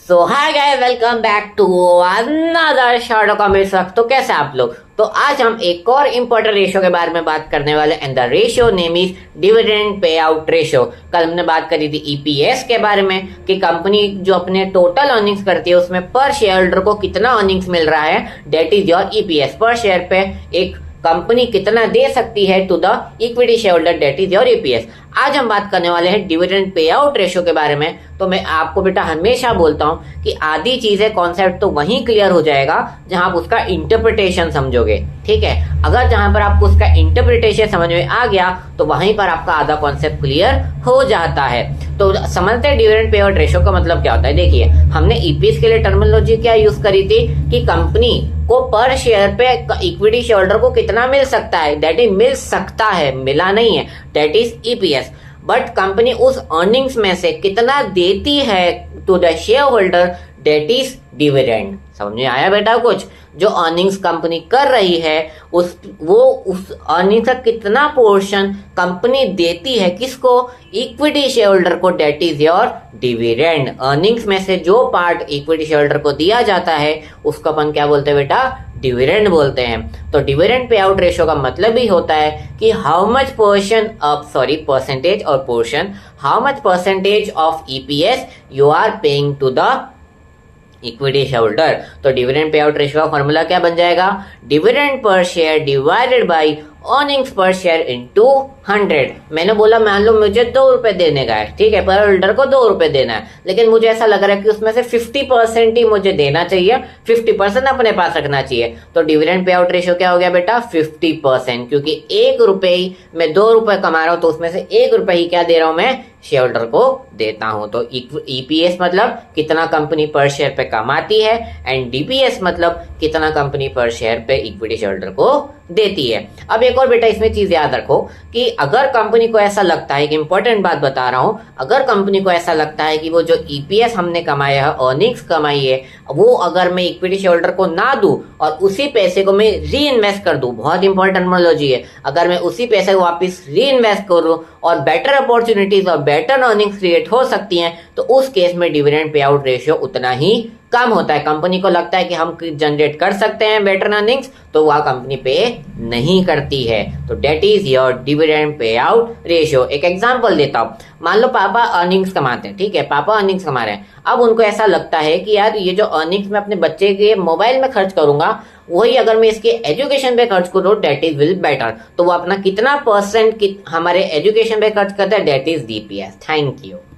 So hi guys, welcome back to another short comedy वक्त। तो कैसे आप लोग? तो आज हम एक और इम्पोर्टेंट रेशियो के बारे में बात करने वाले and the ratio name is dividend payout ratio. कल हमने बात करी थी ईपीएस के बारे में कि कंपनी जो अपने टोटल अर्निंग्स करती है उसमें पर शेयर होल्डर को कितना अर्निंग्स मिल रहा है, that is your EPS. Per share पे एक कंपनी कितना दे सकती है to the equity shareholder, that is your EPS. आज हम बात करने वाले हैं डिविडेंड पे आउट रेशियो के बारे में। तो मैं आपको बेटा हमेशा बोलता हूं कि आधी चीजें कॉन्सेप्ट तो वहीं क्लियर हो जाएगा जहां आप उसका इंटरप्रिटेशन समझोगे, ठीक है। अगर जहां पर आपको उसका इंटरप्रिटेशन समझ में आ गया तो वहीं पर आपका आधा कॉन्सेप्ट क्लियर हो जाता है। तो समझते हैं डिविडेंड पे आउट रेशियो का मतलब क्या होता है। देखिए, हमने ईपीएस के लिए टर्मिनोलॉजी क्या यूज करी थी कि कंपनी को पर शेयर पे इक्विटी शेयर होल्डर को कितना मिल सकता है, दैट इज मिल सकता है, मिला नहीं है, that is EPS. But company उस अर्निंग्स में से कितना देती है to the shareholder, that is dividend. समझ में आया बेटा? कुछ जो अर्निंग्स कंपनी कर रही है उस अर्निंग का कितना पोर्शन कंपनी देती है किसको, इक्विटी शेयर होल्डर को, that is your dividend. Earnings में से जो पार्ट इक्विटी शेयर होल्डर को दिया जाता है उसको अपन क्या बोलते हैं बेटा? डिविडेंड बोलते हैं। तो डिविडेंड पे आउट रेशियो का मतलब ही होता है कि हाउ मच परसेंटेज और portion, how much percentage of EPS you are paying to the equity shareholder. तो डिविडेंड पे आउट रेशियो का फॉर्मूला क्या बन जाएगा? Dividend per share divided by earnings per share into 100। मैंने बोला मान लो मुझे 2 रुपए देने का है, ठीक है, पर होल्डर को 2 रुपए देना है, लेकिन मुझे ऐसा लग रहा है कि उसमें से 50% ही मुझे देना चाहिए, 50% अपने पास रखना चाहिए। तो डिविडेंड पे आउट रेशियो क्या हो गया बेटा? 50%, क्योंकि 1 रुपए ही मैं 2 रुपए कमा रहा हूं तो उसमें से 1 रुपए ही क्या दे रहा हूं मैं? शेयर होल्डर को देता हूं। तो ईपीएस मतलब कितना कंपनी पर शेयर पे कमाती है एंड डीपीएस मतलब कितना कंपनी पर शेयर पे इक्विटी शेयर होल्डर को देती है। अब एक और बेटा इसमें चीज याद रखो कि अगर कंपनी को ऐसा लगता है, कि इंपॉर्टेंट बात बता रहा हूं, अगर कंपनी को ऐसा लगता है कि वो जो ईपीएस हमने कमाया है, अर्निंग्स कमाई है, वो अगर मैं इक्विटी शेयर होल्डर को ना दूं और उसी पैसे को मैं री इन्वेस्ट कर दूं, बहुत इंपॉर्टेंट टर्मिनोलॉजी है, अगर मैं उसी पैसे को वापस री इन्वेस्ट करूं और बेटर अपॉर्चुनिटीज और बेटर अर्निंग्स क्रिएट हो सकती हैं, तो उस केस में डिविडेंड पे आउट रेशियो उतना ही कम होता है। कंपनी को लगता है कि हम जनरेट कर सकते हैं बेटर अर्निंग्स, तो वह कंपनी पे नहीं करती है। तो date is your dividend payout ratio. एक एग्जांपल देता हूं, मान लो पापा अर्निंग्स कमाते हैं, ठीक है, पापा अर्निंग्स कमा रहे हैं। अब उनको ऐसा लगता है कि यार ये जो अर्निंग्स मैं अपने बच्चे के मोबाइल में खर्च करूंगा वही अगर मैं इसके एजुकेशन पे खर्च करूँ, डेट इज विल बेटर। तो वो अपना कितना परसेंट हमारे एजुकेशन पे खर्च करता है, that is DPS. Thank you.